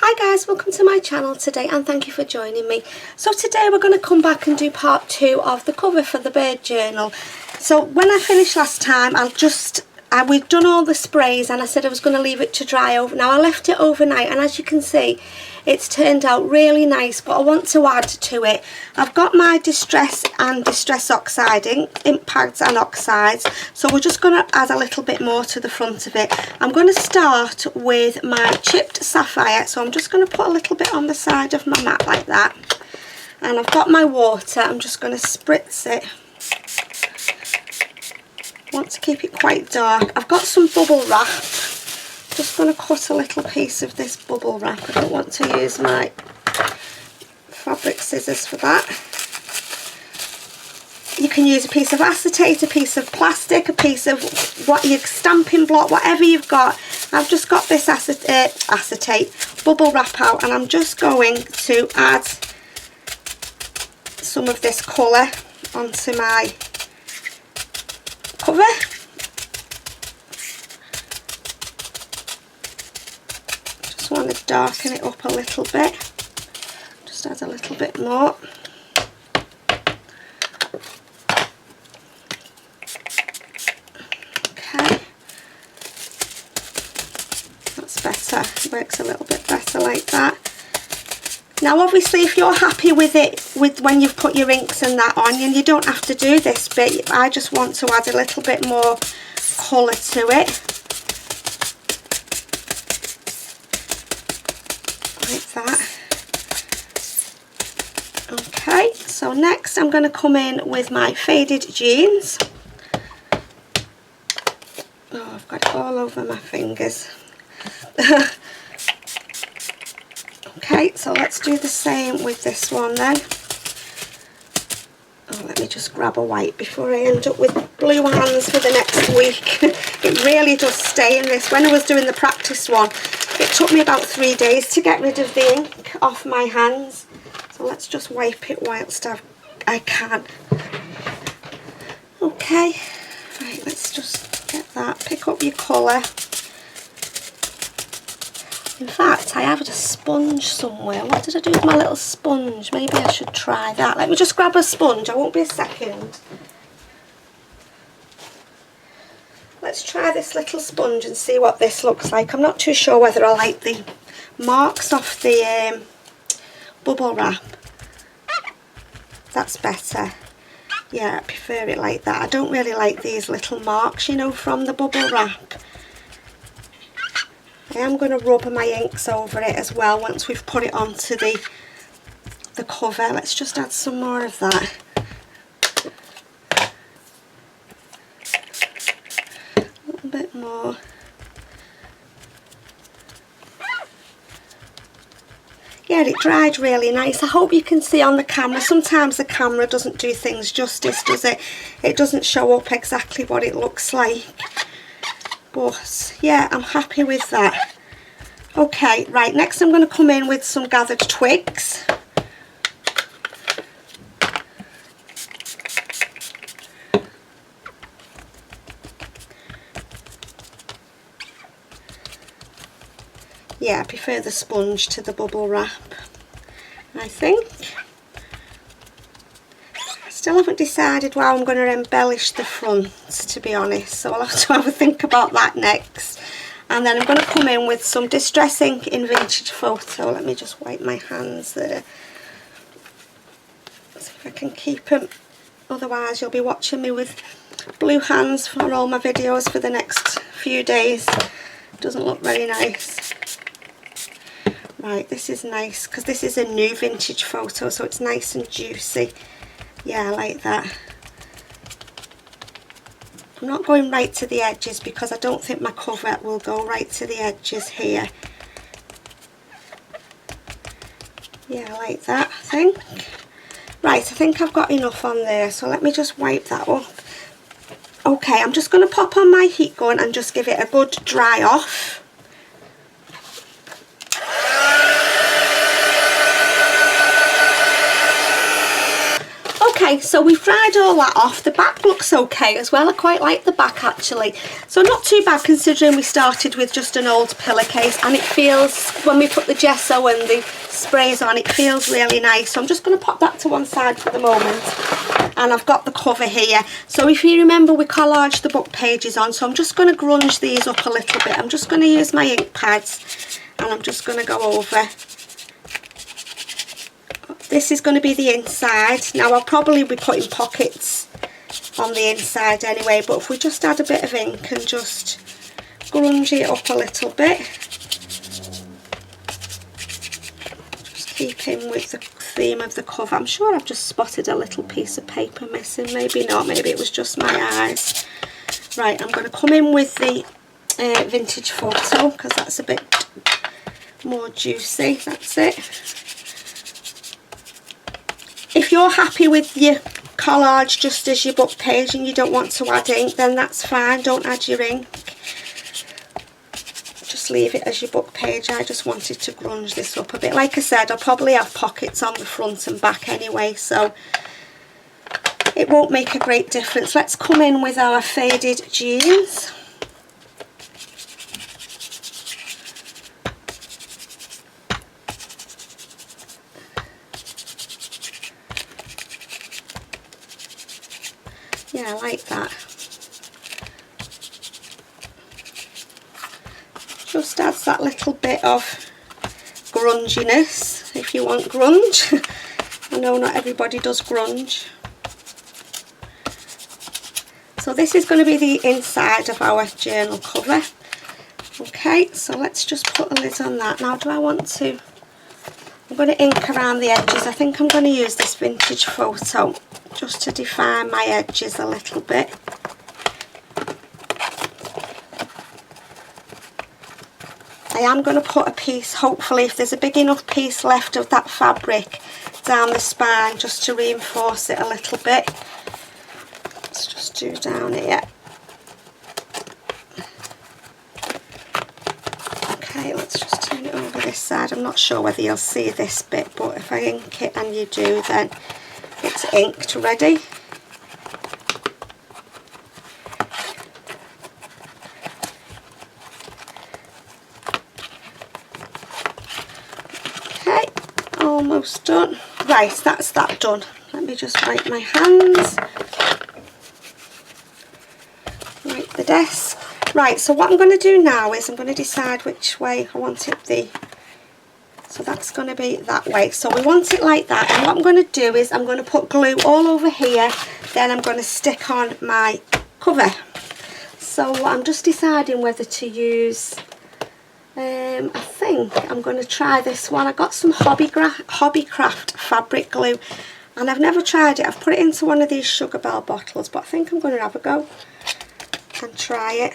Hi guys, welcome to my channel today and thank you for joining me. So today we're going to come back and do part 2 of the cover for the bird journal. So when I finished last time, we'd done all the sprays and I said I was going to leave it to dry over. Now I left it overnight and as you can see it's turned out really nice, but I want to add to it. I've got my Distress and Distress Oxide ink pads and oxides, so we're just going to add a little bit more to the front of it. I'm going to start with my chipped sapphire, so I'm just going to put a little bit on the side of my mat like that. And I've got my water, I'm just going to spritz it. I want to keep it quite dark. I've got some bubble wrap. Just going to cut a little piece of this bubble wrap. I don't want to use my fabric scissors for that. You can use a piece of acetate, a piece of plastic, a piece of your stamping block, whatever you've got. I've just got this acetate bubble wrap out and I'm just going to add some of this colour onto my cover. Just want to darken it up a little bit. Just add a little bit more. Okay, that's better. Works a little bit better like that. Now obviously if you're happy with it when you've put your inks and that on, and you don't have to do this bit, I just want to add a little bit more colour to it. Like that. Okay, so next I'm going to come in with my faded jeans. Oh, I've got it all over my fingers. Okay, so let's do the same with this one then. Oh, let me just grab a white before I end up with blue hands for the next week. It really does stay in this. When I was doing the practice one, it took me about 3 days to get rid of the ink off my hands. So let's just wipe it whilst I can. Okay, right, let's just get that. Pick up your colour. In fact, I have a sponge somewhere. What did I do with my little sponge? Maybe I should try that. Let me just grab a sponge. I won't be a second. Let's try this little sponge and see what this looks like. I'm not too sure whether I like the marks off the bubble wrap. That's better. Yeah, I prefer it like that. I don't really like these little marks, you know, from the bubble wrap. I am going to rub my inks over it as well once we've put it onto the cover. Let's just add some more of that. A little bit more. Yeah, it dried really nice. I hope you can see on the camera. Sometimes the camera doesn't do things justice, does it? It doesn't show up exactly what it looks like. But yeah, I'm happy with that. Okay, right, next I'm going to come in with some gathered twigs. Yeah, I prefer the sponge to the bubble wrap, I think. Still haven't decided how I'm going to embellish the front, to be honest, so I'll have to have a think about that next. And then I'm going to come in with some Distress ink in Vintage Photo. Let me just wipe my hands there. See if I can keep them, otherwise you'll be watching me with blue hands for all my videos for the next few days. Doesn't look very nice. Right, this is nice because this is a new Vintage Photo, so it's nice and juicy. Yeah, I like that. I'm not going right to the edges because I don't think my cover will go right to the edges here. Yeah, I like that, I think. Right, I think I've got enough on there, so let me just wipe that up. Okay, I'm just going to pop on my heat gun and just give it a good dry off. Okay, Okay, so we've dried all that off. The back looks okay as well. I quite like the back actually. So not too bad considering we started with just an old pillowcase, and it feels, when we put the gesso and the sprays on, it feels really nice. So I'm just going to pop that to one side for the moment. And I've got the cover here. So if you remember, we collaged the book pages on. So I'm just going to grunge these up a little bit. I'm just going to use my ink pads and I'm just going to go over. This is going to be the inside. Now I'll probably be putting pockets on the inside anyway, but if we just add a bit of ink and just grunge it up a little bit, just keeping with the theme of the cover. I'm sure I've just spotted a little piece of paper missing, maybe not, maybe it was just my eyes. Right, I'm going to come in with the vintage photo because that's a bit more juicy. That's it. If you're happy with your collage just as your book page and you don't want to add ink, then that's fine, don't add your ink. Just leave it as your book page. I just wanted to grunge this up a bit. Like I said, I'll probably have pockets on the front and back anyway, so it won't make a great difference. Let's come in with our faded jeans. Yeah, I like that. Just adds that little bit of grunginess, if you want grunge. I know not everybody does grunge. So this is going to be the inside of our journal cover. Okay, so let's just put a lid on that. Now do I want to, I'm going to ink around the edges. I think I'm going to use this vintage photo just to define my edges a little bit. I am going to put a piece, hopefully if there's a big enough piece left of that fabric down the spine, just to reinforce it a little bit. Let's just do down here. Okay, let's just turn it over this side. I'm not sure whether you'll see this bit, but if I ink it and you do, then it's inked ready. Okay, almost done. Right, that's that done. Let me just wipe my hands. Wipe the desk. Right, so what I'm going to do now is I'm going to decide which way I want it so that's going to be that way. So we want it like that, and what I'm going to do is I'm going to put glue all over here, then I'm going to stick on my cover. So I'm just deciding whether to use, I think I'm going to try this one. I got some Hobbycraft fabric glue and I've never tried it. I've put it into one of these Sugar Bell bottles, but I think I'm going to have a go and try it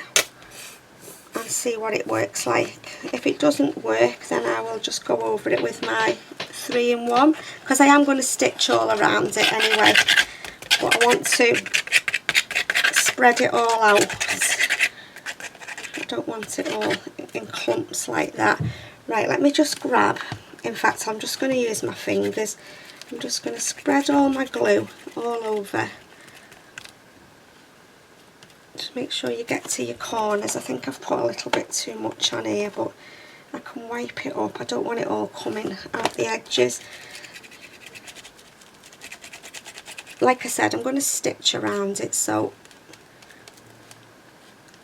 and see what it works like. If it doesn't work, then I will just go over it with my 3-in-1, because I am going to stitch all around it anyway, but I want to spread it all out. I don't want it all in clumps like that. Right, let me just grab, in fact I'm just going to use my fingers. I'm just going to spread all my glue all over. Just make sure you get to your corners. I think I've put a little bit too much on here, but I can wipe it up. I don't want it all coming out the edges. Like I said, I'm going to stitch around it, so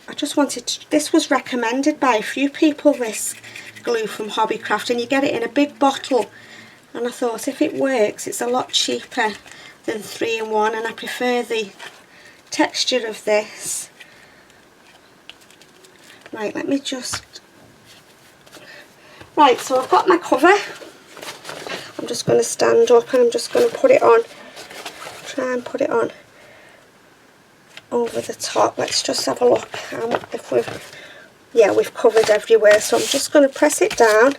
I just wanted to, this was recommended by a few people, this glue from Hobbycraft, and you get it in a big bottle, and I thought if it works, it's a lot cheaper than 3-in-1, and I prefer the texture of this. Right, let me just, right, so I've got my cover. I'm just going to stand up and I'm just going to put it on, try and put it on over the top. Let's just have a look if we've, yeah, we've covered everywhere, so I'm just going to press it down.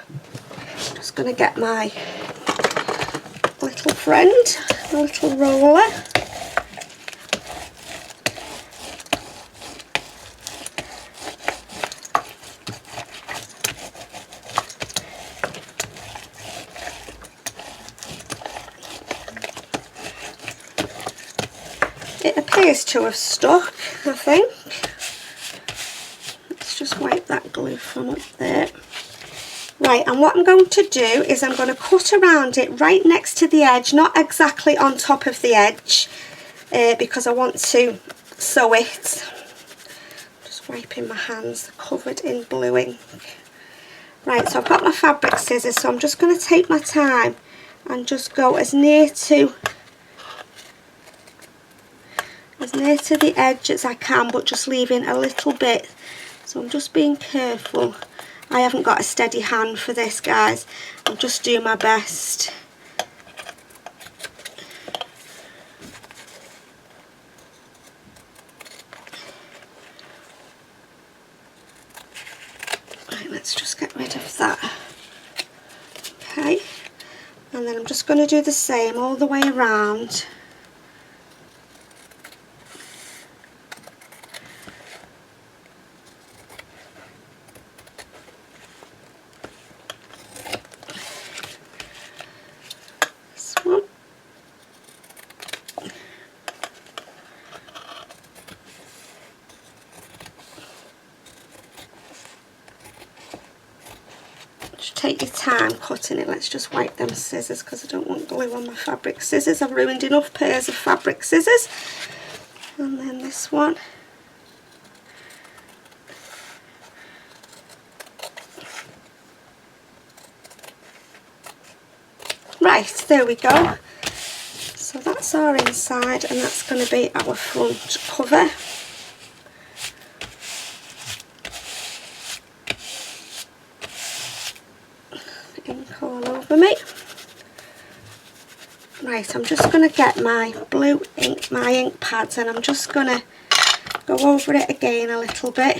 I'm just going to get my little friend, a little roller. It appears to have stuck, I think. Let's just wipe that glue from up there. Right, and what I'm going to do is I'm going to cut around it right next to the edge, not exactly on top of the edge, because I want to sew it. Just wiping my hands, covered in blue ink. Right, so I've got my fabric scissors, so I'm just going to take my time and just go as near to the edge as I can, but just leaving a little bit. So I'm just being careful. I haven't got a steady hand for this, guys. I'll just do my best. Right, let's just get rid of that. Okay, and then I'm just going to do the same all the way around. Take your time cutting it. Let's just wipe them scissors because I don't want glue on my fabric scissors. I've ruined enough pairs of fabric scissors. And then this one. Right, there we go. So that's our inside, and that's going to be our front cover. Ink all over me. Right, I'm just going to get my blue ink, my ink pads, and I'm just going to go over it again a little bit.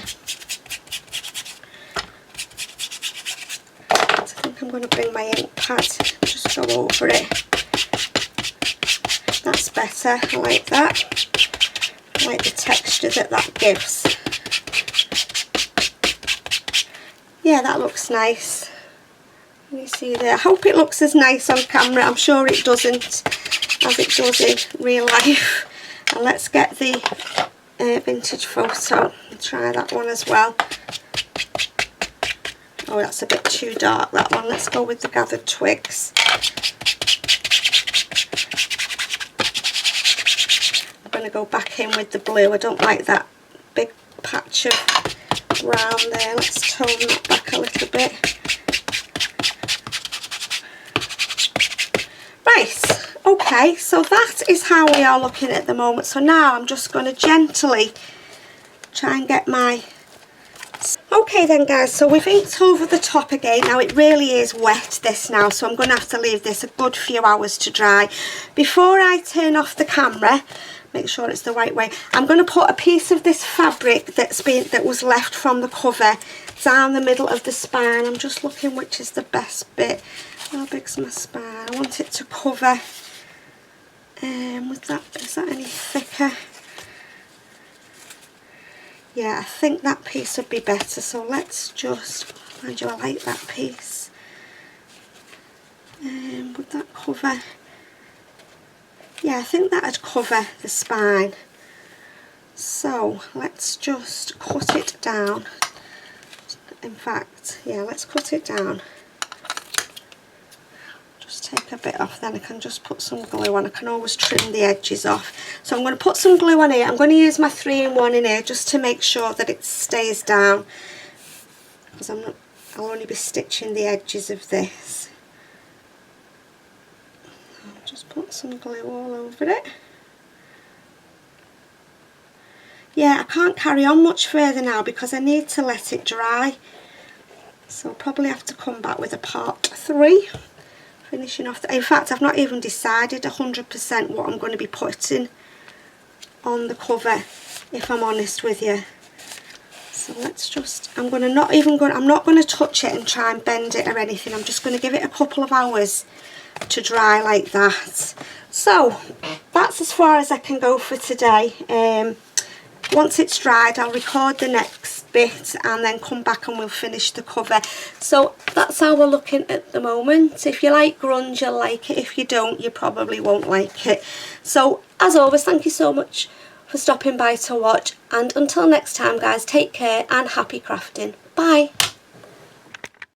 I think I'm going to bring my ink pad, just go over it. That's better, I like that. I like the texture that gives. Yeah, that looks nice. You see there. I hope it looks as nice on camera. I'm sure it doesn't as it does in real life. And let's get the vintage photo and try that one as well. Oh, that's a bit too dark, that one. Let's go with the gathered twigs. I'm going to go back in with the blue. I don't like that big patch of brown there. Let's tone that back a little bit. Right, okay, so that is how we are looking at the moment. So now I'm just going to gently try and get my... Okay then, guys, so we've inked over the top again. Now it really is wet, this now, so I'm going to have to leave this a good few hours to dry. Before I turn off the camera, make sure it's the right way, I'm going to put a piece of this fabric that was left from the cover down the middle of the spine. I'm just looking which is the best bit. How big's my spine? I want it to cover with that. Is that any thicker? Yeah, I think that piece would be better, so let's just, mind you, I like that piece. Would that cover? Yeah, I think that would cover the spine. So let's just cut it down. In fact, yeah, let's cut it down. Just take a bit off, then I can just put some glue on. I can always trim the edges off. So I'm going to put some glue on here. I'm going to use my 3-in-1 in here just to make sure that it stays down, because I'll only be stitching the edges of this. I'll just put some glue all over it. Yeah, I can't carry on much further now because I need to let it dry. So I'll probably have to come back with a part 3. Finishing off, in fact I've not even decided 100% what I'm going to be putting on the cover, if I'm honest with you. So let's just, I'm not going to touch it and try and bend it or anything. I'm just going to give it a couple of hours to dry like that. So that's as far as I can go for today. Once it's dried, I'll record the next bit and then come back and we'll finish the cover. So that's how we're looking at the moment. If you like grunge, you'll like it. If you don't, you probably won't like it. So as always, thank you so much for stopping by to watch, and until next time guys, take care and happy crafting. Bye.